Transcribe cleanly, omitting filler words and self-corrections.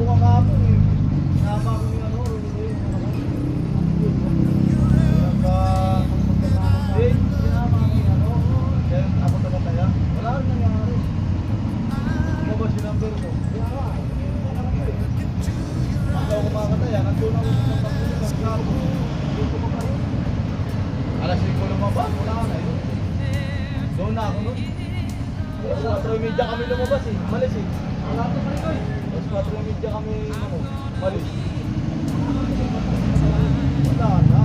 ka kahapon eh. Sinama ko yung ano, sinama ko yung ano, kaya ako nakataya. Wala rin nangyari. Lumabas yung number ko. Hindi ako makakataya, nandun ako sa pagkakulit ng kapo. Dito ko pa rin. Alas 5 lumabas, wala ka na yun. Doon na ako nun. 4:30 kami lumabas eh, malis eh. Wala ito pa rin ko eh. Tapos 4:30 kami malis. Wala na.